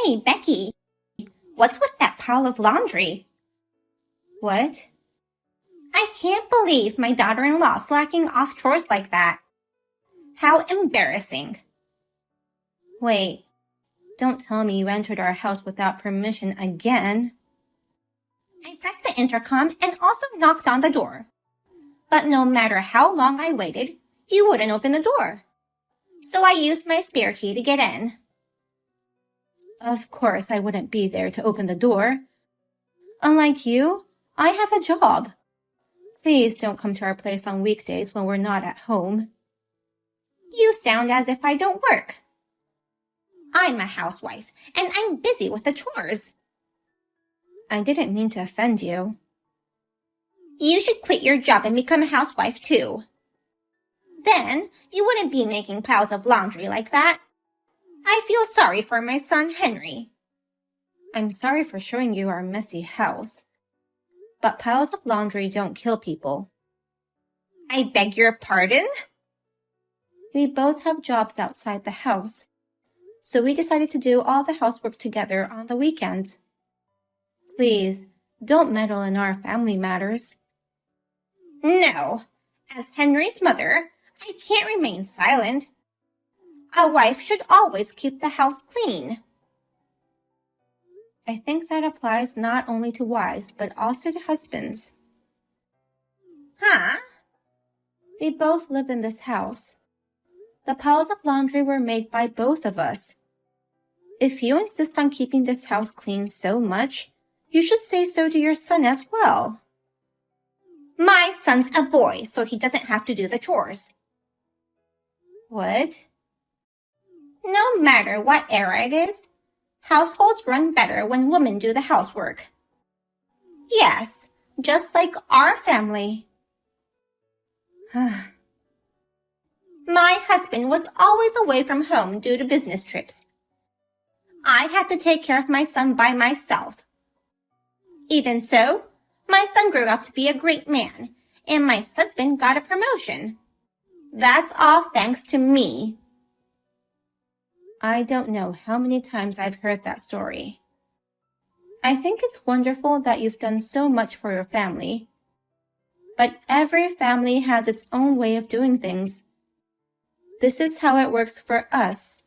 Hey, Becky, what's with that pile of laundry? What? I can't believe my daughter-in-law slacking off chores like that. How embarrassing. Wait, don't tell me you entered our house without permission again. I pressed the intercom and also knocked on the door. But no matter how long I waited, you wouldn't open the door. So I used my spare key to get in. Of course I wouldn't be there to open the door. Unlike you, I have a job. Please don't come to our place on weekdays when we're not at home. You sound as if I don't work. I'm a housewife, and I'm busy with the chores. I didn't mean to offend you. You should quit your job and become a housewife too. Then you wouldn't be making piles of laundry like that. I feel sorry for my son Henry. I'm sorry for showing you our messy house. But piles of laundry don't kill people. I beg your pardon? We both have jobs outside the house, so we decided to do all the housework together on the weekends. Please, don't meddle in our family matters. No, as Henry's mother, I can't remain silent. A wife should always keep the house clean. I think that applies not only to wives, but also to husbands. Huh? We both live in this house. The piles of laundry were made by both of us. If you insist on keeping this house clean so much, you should say so to your son as well. My son's a boy, so he doesn't have to do the chores. What? No matter what era it is, households run better when women do the housework. Yes, just like our family. My husband was always away from home due to business trips. I had to take care of my son by myself. Even so, my son grew up to be a great man, and my husband got a promotion. That's all thanks to me. I don't know how many times I've heard that story. I think it's wonderful that you've done so much for your family. But every family has its own way of doing things. This is how it works for us.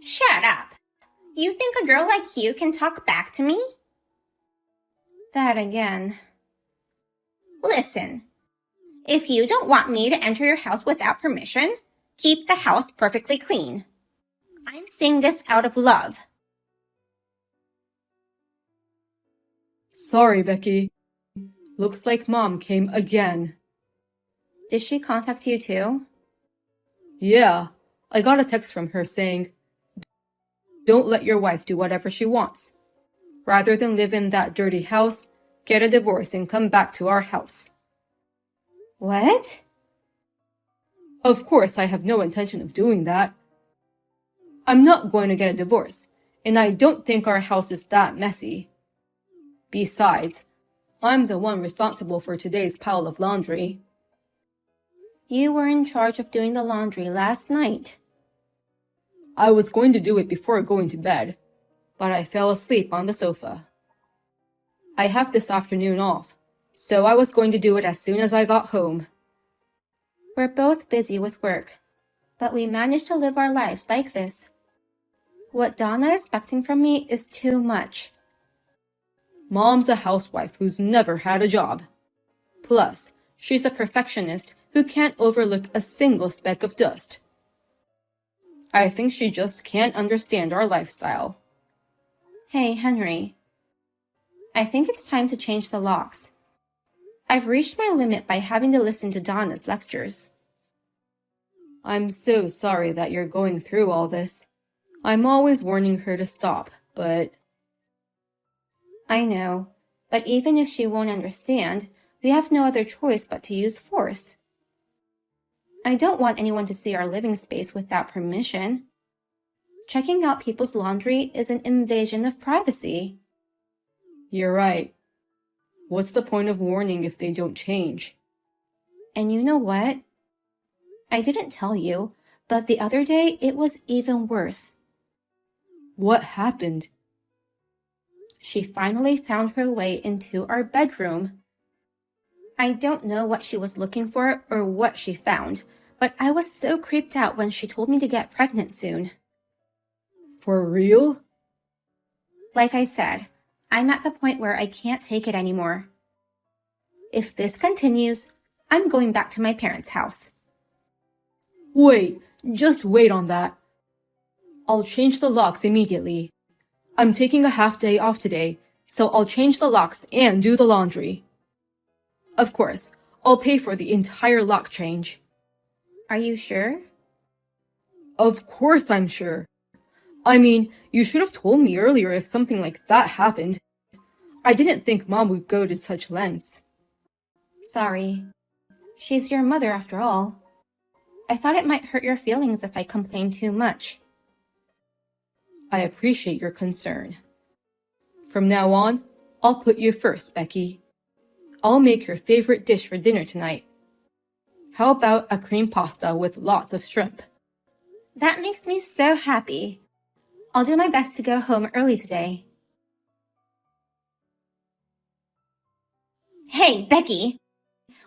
Shut up. You think a girl like you can talk back to me? That again. Listen, if you don't want me to enter your house without permission, keep the house perfectly clean. I'm saying this out of love. Sorry, Becky. Looks like Mom came again. Did she contact you too? Yeah, I got a text from her saying, "Don't let your wife do whatever she wants. Rather than live in that dirty house, get a divorce and come back to our house." What? Of course, I have no intention of doing that. I'm not going to get a divorce, and I don't think our house is that messy. Besides, I'm the one responsible for today's pile of laundry. You were in charge of doing the laundry last night. I was going to do it before going to bed, but I fell asleep on the sofa. I have this afternoon off, so I was going to do it as soon as I got home. We're both busy with work, but we managed to live our lives like this. What Donna is expecting from me is too much. Mom's a housewife who's never had a job. Plus, she's a perfectionist who can't overlook a single speck of dust. I think she just can't understand our lifestyle. Hey, Henry. I think it's time to change the locks. I've reached my limit by having to listen to Donna's lectures. I'm so sorry that you're going through all this. I'm always warning her to stop, but... I know, but even if she won't understand, we have no other choice but to use force. I don't want anyone to see our living space without permission. Checking out people's laundry is an invasion of privacy. You're right. What's the point of warning if they don't change? And you know what? I didn't tell you, but the other day it was even worse. What happened? She finally found her way into our bedroom. I don't know what she was looking for or what she found, but I was so creeped out when she told me to get pregnant soon. For real? Like I said, I'm at the point where I can't take it anymore. If this continues, I'm going back to my parents' house. Wait, just wait on that. I'll change the locks immediately. I'm taking a half day off today, so I'll change the locks and do the laundry. Of course, I'll pay for the entire lock change. Are you sure? Of course I'm sure. I mean, you should have told me earlier if something like that happened. I didn't think Mom would go to such lengths. Sorry. She's your mother after all. I thought it might hurt your feelings if I complained too much. I appreciate your concern. From now on, I'll put you first, Becky. I'll make your favorite dish for dinner tonight. How about a cream pasta with lots of shrimp? That makes me so happy. I'll do my best to go home early today. Hey, Becky!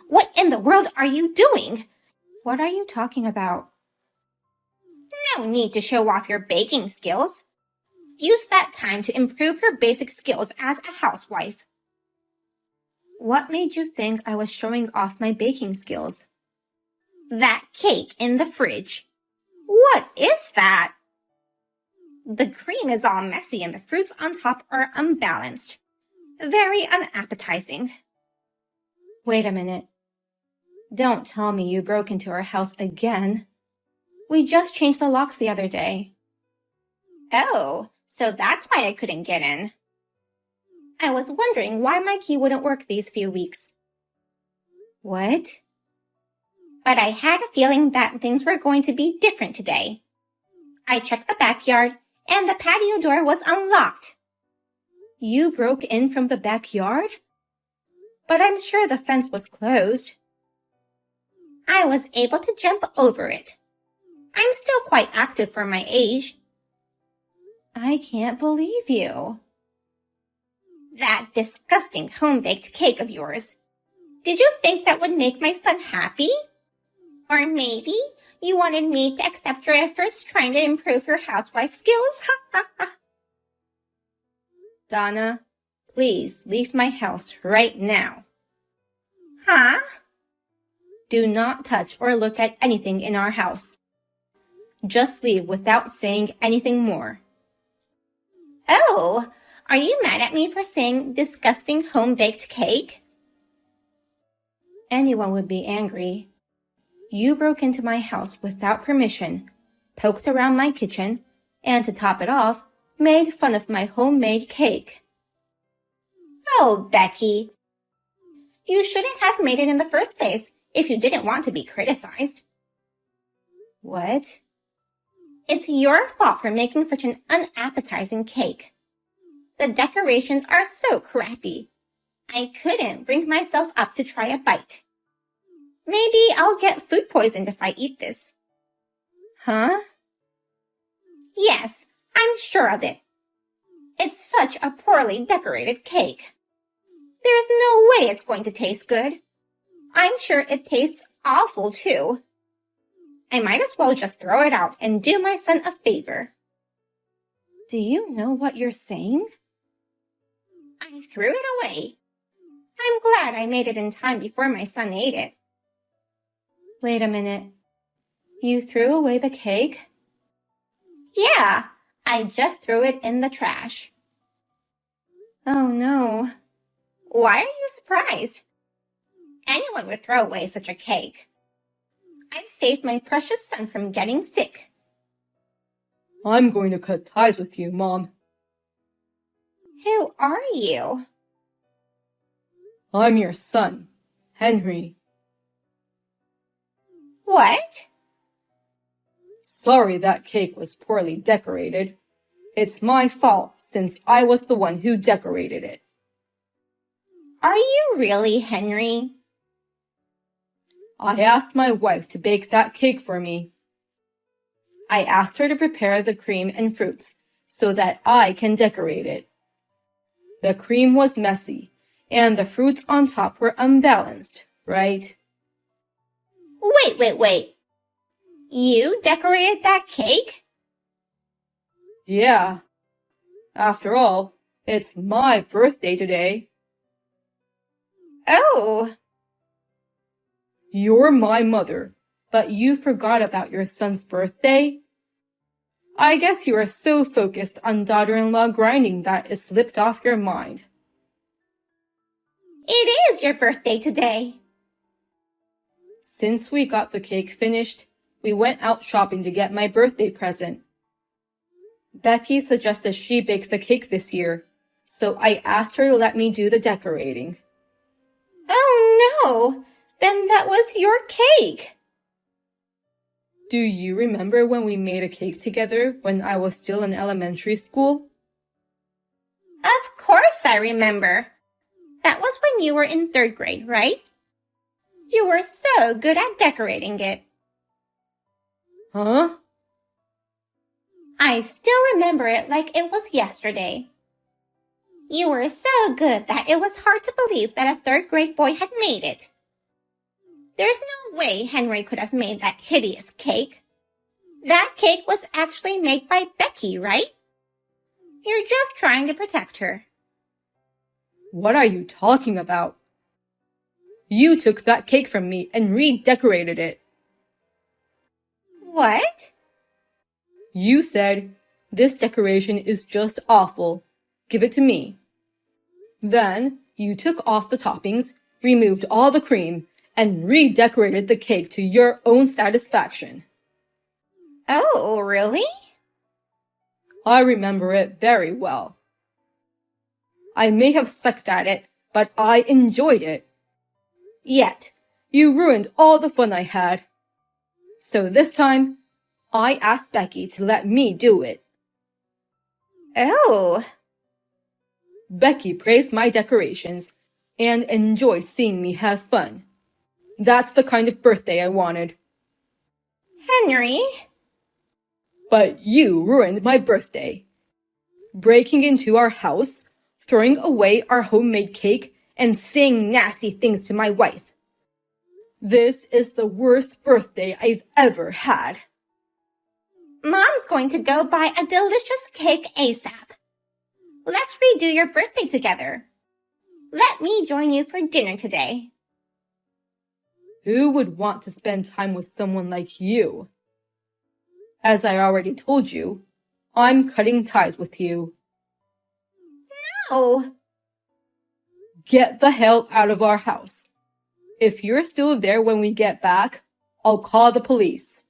What in the world are you doing? What are you talking about? No need to show off your baking skills. Use that time to improve your basic skills as a housewife. What made you think I was showing off my baking skills? That cake in the fridge. What is that? The cream is all messy and the fruits on top are unbalanced. Very unappetizing. Wait a minute. Don't tell me you broke into our house again. We just changed the locks the other day. Oh, so that's why I couldn't get in. I was wondering why my key wouldn't work these few weeks. What? But I had a feeling that things were going to be different today. I checked the backyard and the patio door was unlocked. You broke in from the backyard? But I'm sure the fence was closed. I was able to jump over it. I'm still quite active for my age. I can't believe you. That disgusting home-baked cake of yours. Did you think that would make my son happy? Or maybe you wanted me to accept your efforts trying to improve your housewife skills? Donna, please leave my house right now. Huh? Do not touch or look at anything in our house. Just leave without saying anything more. Oh, are you mad at me for saying disgusting home-baked cake? Anyone would be angry. You broke into my house without permission, poked around my kitchen, and to top it off, made fun of my homemade cake. Oh, Becky. You shouldn't have made it in the first place if you didn't want to be criticized. What? It's your fault for making such an unappetizing cake. The decorations are so crappy. I couldn't bring myself up to try a bite. Maybe I'll get food poisoned if I eat this. Huh? Yes, I'm sure of it. It's such a poorly decorated cake. There's no way it's going to taste good. I'm sure it tastes awful too. I might as well just throw it out and do my son a favor. Do you know what you're saying? I threw it away. I'm glad I made it in time before my son ate it. Wait a minute. You threw away the cake? Yeah, I just threw it in the trash. Oh no. Why are you surprised? Anyone would throw away such a cake. I've saved my precious son from getting sick. I'm going to cut ties with you, Mom. Who are you? I'm your son, Henry. What? Sorry that cake was poorly decorated. It's my fault since I was the one who decorated it. Are you really Henry? I asked my wife to bake that cake for me. I asked her to prepare the cream and fruits, so that I can decorate it. The cream was messy, and the fruits on top were unbalanced, right? Wait. You decorated that cake? Yeah. After all, it's my birthday today. Oh. You're my mother, but you forgot about your son's birthday? I guess you are so focused on daughter-in-law grinding that it slipped off your mind. It is your birthday today. Since we got the cake finished, we went out shopping to get my birthday present. Becky suggested she bake the cake this year, so I asked her to let me do the decorating. Oh no! Then that was your cake! Do you remember when we made a cake together when I was still in elementary school? Of course I remember. That was when you were in 3rd grade, right? You were so good at decorating it. Huh? I still remember it like it was yesterday. You were so good that it was hard to believe that a 3rd grade boy had made it. There's no way Henry could have made that hideous cake. That cake was actually made by Becky, right? You're just trying to protect her. What are you talking about? You took that cake from me and redecorated it. What? You said, "This decoration is just awful. Give it to me." Then you took off the toppings, removed all the cream, and redecorated the cake to your own satisfaction. Oh, really? I remember it very well. I may have sucked at it, but I enjoyed it. Yet, you ruined all the fun I had. So this time, I asked Becky to let me do it. Oh. Becky praised my decorations and enjoyed seeing me have fun. That's the kind of birthday I wanted. Henry? But you ruined my birthday. Breaking into our house, throwing away our homemade cake, and saying nasty things to my wife. This is the worst birthday I've ever had. Mom's going to go buy a delicious cake ASAP. Let's redo your birthday together. Let me join you for dinner today. Who would want to spend time with someone like you? As I already told you, I'm cutting ties with you. No! Get the hell out of our house. If you're still there when we get back, I'll call the police.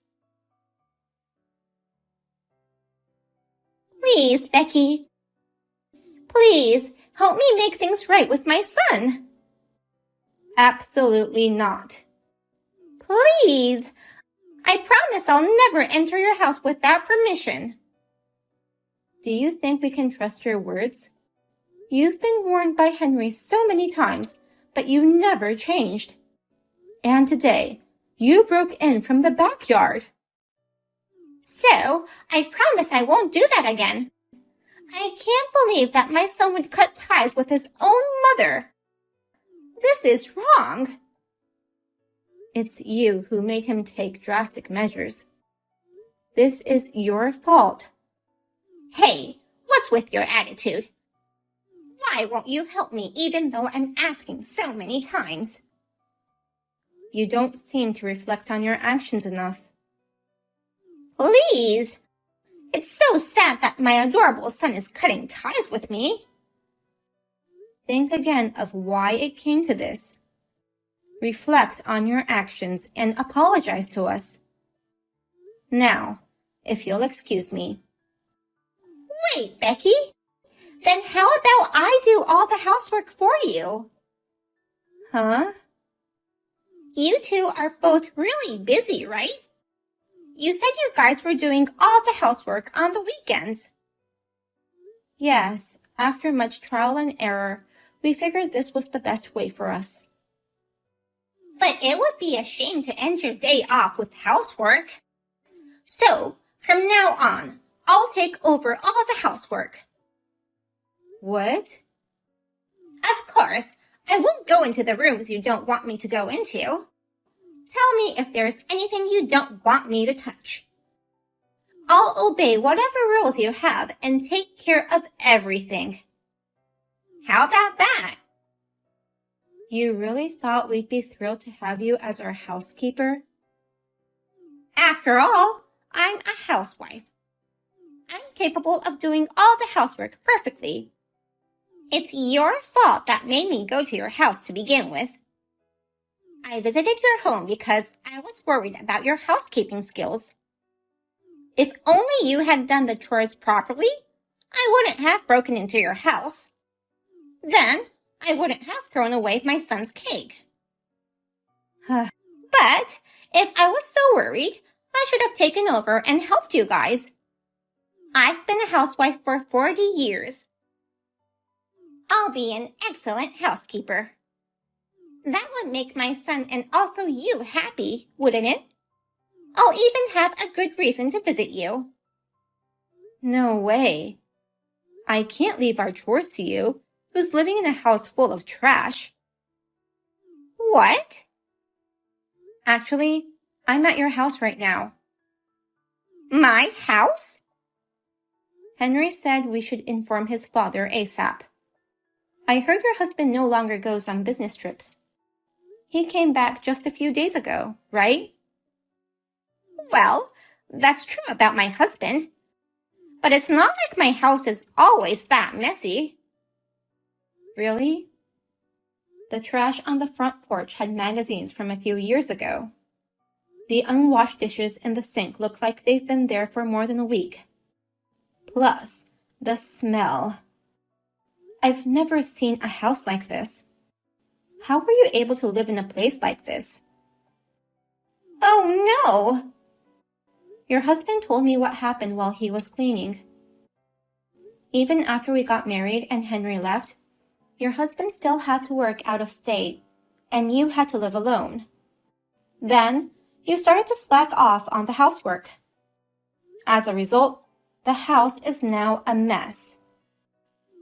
Please, Becky. Please, help me make things right with my son. Absolutely not. Please. I promise I'll never enter your house without permission. Do you think we can trust your words? You've been warned by Henry so many times, but you never changed. And today, you broke in from the backyard. So, I promise I won't do that again. I can't believe that my son would cut ties with his own mother. This is wrong. It's you who made him take drastic measures. This is your fault. Hey, what's with your attitude? Why won't you help me even though I'm asking so many times? You don't seem to reflect on your actions enough. Please. It's so sad that my adorable son is cutting ties with me. Think again of why it came to this. Reflect on your actions and apologize to us. Now, if you'll excuse me. Wait, Becky. Then how about I do all the housework for you? Huh? You two are both really busy, right? You said you guys were doing all the housework on the weekends. Yes, after much trial and error, we figured this was the best way for us. But it would be a shame to end your day off with housework. So, from now on, I'll take over all the housework. What? Of course, I won't go into the rooms you don't want me to go into. Tell me if there's anything you don't want me to touch. I'll obey whatever rules you have and take care of everything. How about that? You really thought we'd be thrilled to have you as our housekeeper? After all, I'm a housewife. I'm capable of doing all the housework perfectly. It's your fault that made me go to your house to begin with. I visited your home because I was worried about your housekeeping skills. If only you had done the chores properly, I wouldn't have broken into your house. Then, I wouldn't have thrown away my son's cake. But, if I was so worried, I should have taken over and helped you guys. I've been a housewife for 40 years. I'll be an excellent housekeeper. That would make my son and also you happy, wouldn't it? I'll even have a good reason to visit you. No way. I can't leave our chores to you, who's living in a house full of trash. What? Actually, I'm at your house right now. My house? Henry said we should inform his father ASAP. I heard your husband no longer goes on business trips. He came back just a few days ago, right? Well, that's true about my husband. But it's not like my house is always that messy. Really? The trash on the front porch had magazines from a few years ago. The unwashed dishes in the sink look like they've been there for more than a week. Plus, the smell. I've never seen a house like this. How were you able to live in a place like this? Oh no! Your husband told me what happened while he was cleaning. Even after we got married and Henry left, your husband still had to work out of state, and you had to live alone. Then, you started to slack off on the housework. As a result, the house is now a mess.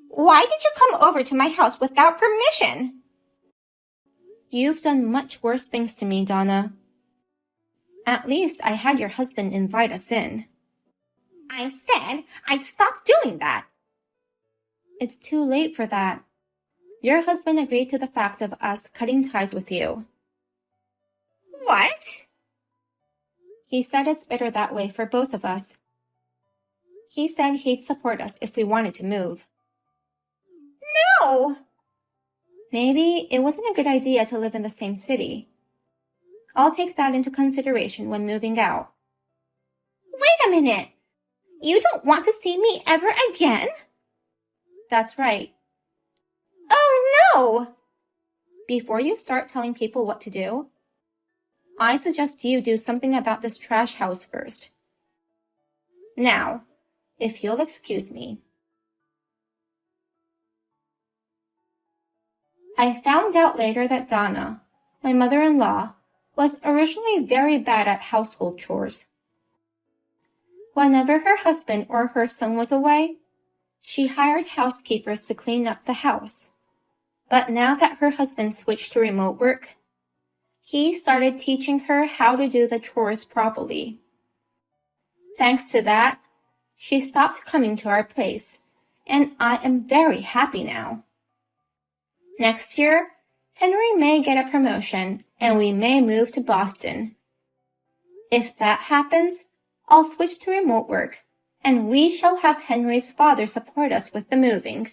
Why did you come over to my house without permission? You've done much worse things to me, Donna. At least I had your husband invite us in. I said I'd stop doing that. It's too late for that. Your husband agreed to the fact of us cutting ties with you. What? He said it's better that way for both of us. He said he'd support us if we wanted to move. No! Maybe it wasn't a good idea to live in the same city. I'll take that into consideration when moving out. Wait a minute! You don't want to see me ever again? That's right. Oh no! Before you start telling people what to do, I suggest you do something about this trash house first. Now, if you'll excuse me. I found out later that Donna, my mother-in-law, was originally very bad at household chores. Whenever her husband or her son was away, she hired housekeepers to clean up the house. But now that her husband switched to remote work, he started teaching her how to do the chores properly. Thanks to that, she stopped coming to our place, and I am very happy now. Next year, Henry may get a promotion, and we may move to Boston. If that happens, I'll switch to remote work, and we shall have Henry's father support us with the moving.